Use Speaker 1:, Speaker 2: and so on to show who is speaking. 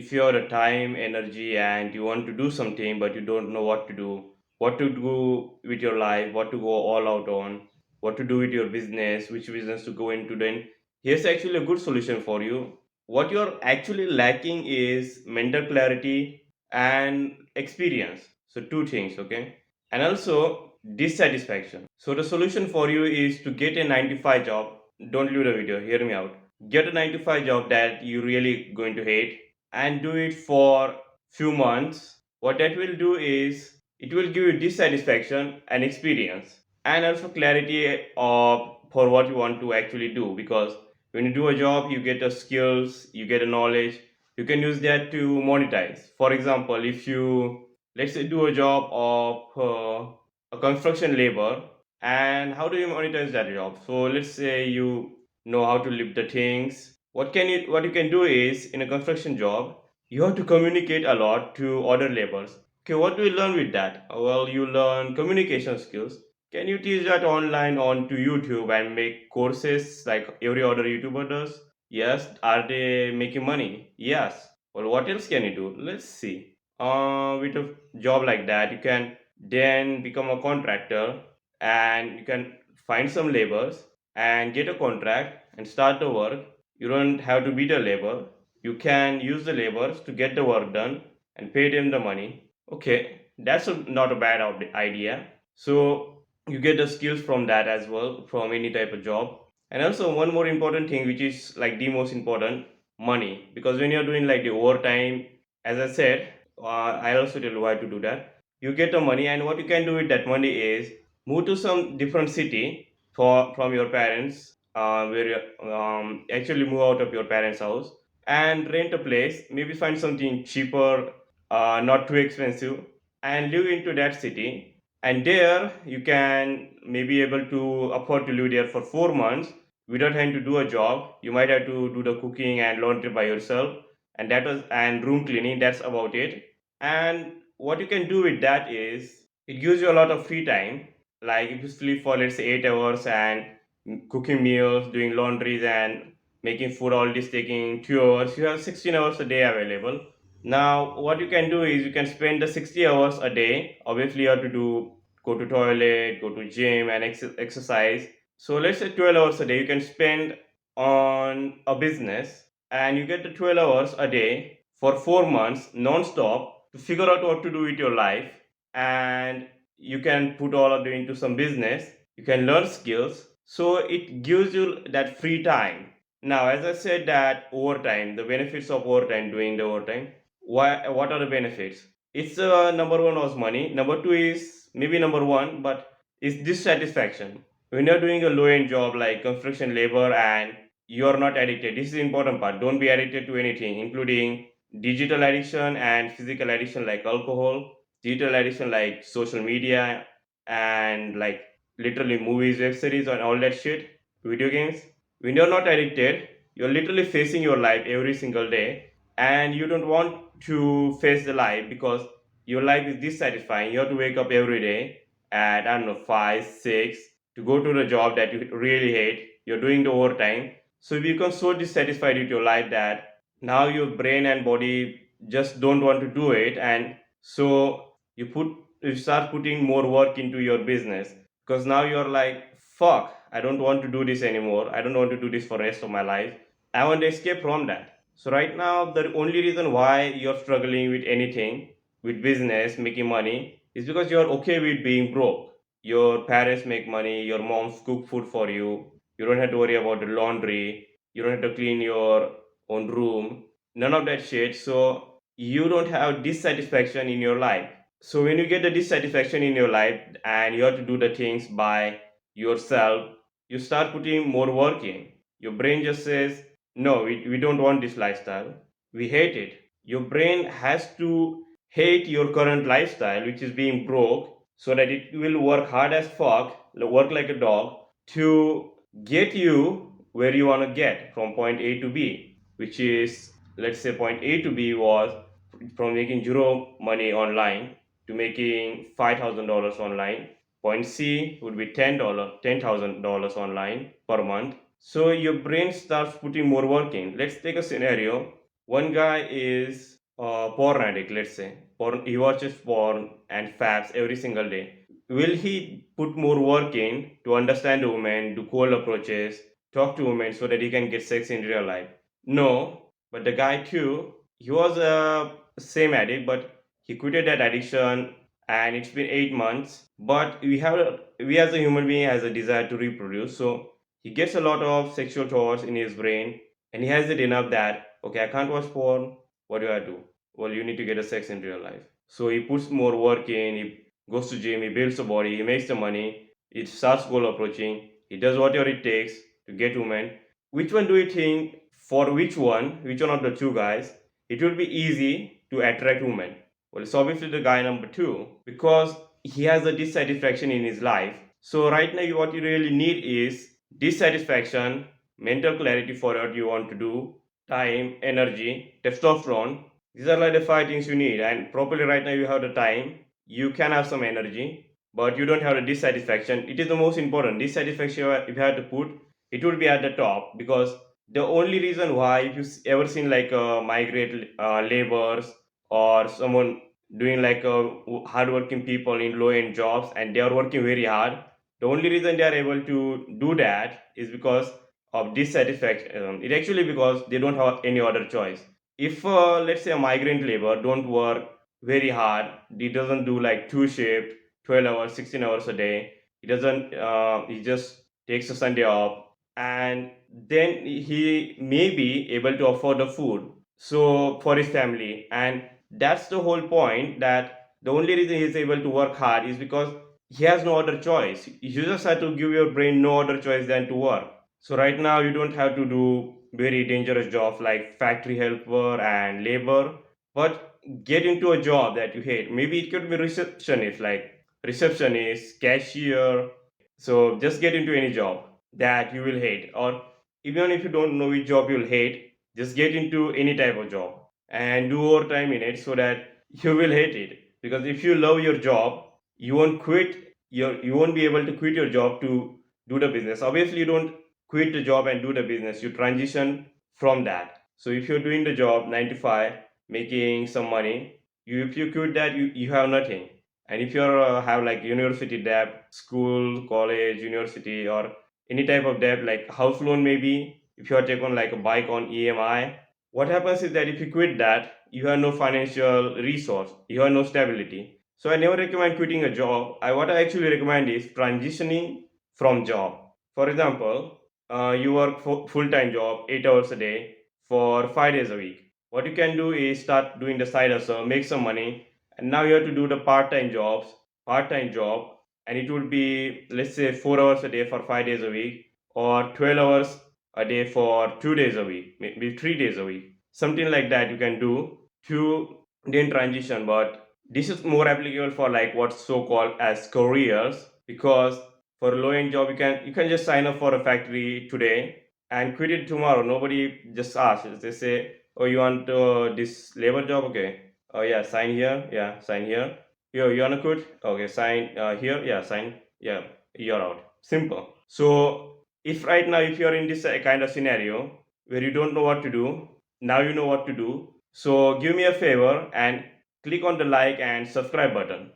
Speaker 1: if you have the time, energy, and you want to do something, but you don't know what to do with your life, what to go all out on, what to do with your business, which business to go into, then here's actually a good solution for you. What you're actually lacking is mental clarity and experience. So, two things, okay? And also dissatisfaction. So, the solution for you is to get a 9 to 5 job. Don't leave the video, hear me out. Get a 9 to 5 job that you really going to hate and do it for few months. What that will do is it will give you dissatisfaction and experience and also clarity of for what you want to actually do, because when you do a job you get the skills, you get a knowledge, you can use that to monetize. For example, if you, let's say, do a job of a construction labor, and how do you monetize that job? So let's say you know how to lift the things. What you can do is, in a construction job you have to communicate a lot to other laborers. Okay, what do you learn with that? Well, you learn communication skills. Can you teach that online onto YouTube and make courses like every other YouTuber does? Yes. Are they making money? Yes. Well, what else can you do? Let's see. With a job like that, you can then become a contractor, and you can find some laborers and get a contract and start the work. You don't have to beat a labor. You can use the laborers to get the work done and pay them the money. Okay, that's not a bad idea. So you get the skills from that as well, from any type of job. And also one more important thing, which is like the most important, money. Because when you're doing like the overtime, as I said, I also tell you why to do that. You get the money, and what you can do with that money is move to some different city for from your parents, where you actually move out of your parents' house and rent a place. Maybe find something cheaper, not too expensive, and live into that city. And there you can maybe able to afford to live there for 4 months without having to do a job. You might have to do the cooking and laundry by yourself, and that was and room cleaning. That's about it. And what you can do with that is it gives you a lot of free time. Like if you sleep for, let's say, 8 hours and cooking meals, doing laundries, and making food, all this taking 2 hours, you have 16 hours a day available. Now what you can do is you can spend the 60 hours a day. Obviously you have to do, go to toilet, go to gym, and exercise. So let's say 12 hours a day you can spend on a business, and you get the 12 hours a day for 4 months non-stop to figure out what to do with your life. And you can put all of it into some business, you can learn skills, so it gives you that free time. Now, as I said, that overtime, the benefits of overtime, doing the overtime, what are the benefits? It's number one was money, number two is maybe number one, but it's dissatisfaction. When you're doing a low end job like construction labor and you're not addicted, this is the important part. Don't be addicted to anything, including digital addiction and physical addiction like alcohol, digital addiction like social media, and like literally movies, web series, and all that shit, video games. When you're not addicted, you're literally facing your life every single day, and you don't want to face the life because your life is dissatisfying. You have to wake up every day at, I don't know, 5 6 to go to the job that you really hate. You're doing the overtime, so you become so dissatisfied with your life that now your brain and body just don't want to do it. And so you start putting more work into your business, because now you're like, fuck, I don't want to do this anymore. I don't want to do this for the rest of my life. I want to escape from that. So right now the only reason why you're struggling with anything, with business, making money, is because you're okay with being broke. Your parents make money, your moms cook food for you, you don't have to worry about the laundry, you don't have to clean your own room, none of that shit. So you don't have dissatisfaction in your life. So when you get the dissatisfaction in your life and you have to do the things by yourself, you start putting more work in. Your brain just says, no, we don't want this lifestyle. We hate it. Your brain has to hate your current lifestyle, which is being broke, so that it will work hard as fuck, work like a dog, to get you where you want to get from point A to B, which is, let's say, point A to B was from making zero money online to making $5,000 online. Point C would be $10,000 online per month. So your brain starts putting more work in. Let's take a scenario. One guy is a porn addict, let's say. Porn, he watches porn and faps every single day. Will he put more work in to understand a woman, do cold approaches, talk to women so that he can get sex in real life? No, but the guy too, he was a same addict, but he quitted that addiction, and it's been 8 months. But we as a human being has a desire to reproduce, so he gets a lot of sexual thoughts in his brain, and he has it enough that okay, I can't watch porn. What do I do? Well, you need to get a sex in real life. So he puts more work in. He goes to gym. He builds the body. He makes the money. It starts goal approaching. He does whatever it takes to get women. Which one do you think? For which one of the two guys, it will be easy to attract women? Well, it's obviously the guy number two because he has a dissatisfaction in his life. So right now, what you really need is dissatisfaction, mental clarity for what you want to do, time, energy, testosterone. These are like the five things you need. And properly, right now, you have the time. You can have some energy, but you don't have the dissatisfaction. It is the most important. Dissatisfaction, if you have to put, it will be at the top because the only reason why, if you ever seen like migrate laborers or someone doing like hardworking people in low end jobs and they are working very hard, the only reason they are able to do that is because of dissatisfaction. It actually because they don't have any other choice. If let's say a migrant labor don't work very hard, he doesn't do like two shift, 12 hours, 16 hours a day. He doesn't. He just takes a Sunday off, and then he may be able to afford the food so for his family. And that's the whole point, that the only reason he's able to work hard is because he has no other choice. You just have to give your brain no other choice than to work. So right now you don't have to do very dangerous jobs like factory helper and labor, but get into a job that you hate. Maybe it could be receptionist, like receptionist, cashier. So just get into any job that you will hate, or even if you don't know which job you'll hate, just get into any type of job and do overtime in it so that you will hate it. Because if you love your job, you won't be able to quit your job to do the business. Obviously, you don't quit the job and do the business. You transition from that. So if you're doing the job 9 to 5, making some money, if you quit that, you have nothing. And if you have like university debt, school, college, university, or any type of debt like house loan, maybe if you are taking like a bike on EMI, what happens is that if you quit that, you have no financial resource, you have no stability. So I never recommend quitting a job. What I actually recommend is transitioning from job. For example, you work full time job 8 hours a day for 5 days a week. What you can do is start doing the side hustle, make some money, and now you have to do the part time job, and it would be let's say 4 hours a day for 5 days a week, or 12 hours a day for 2 days a week, maybe 3 days a week, something like that you can do to then transition. But this is more applicable for like what's so called as careers, because for a low end job you can just sign up for a factory today and quit it tomorrow. Nobody just asks. They say, oh, you want this labor job? Okay. Oh yeah, sign here. Yeah, sign here. You wanna quit? Okay, sign here. Yeah, sign. Yeah, you're out. Simple. So if right now if you're in this kind of scenario where you don't know what to do, now you know what to do. So give me a favor and click on the like and subscribe button.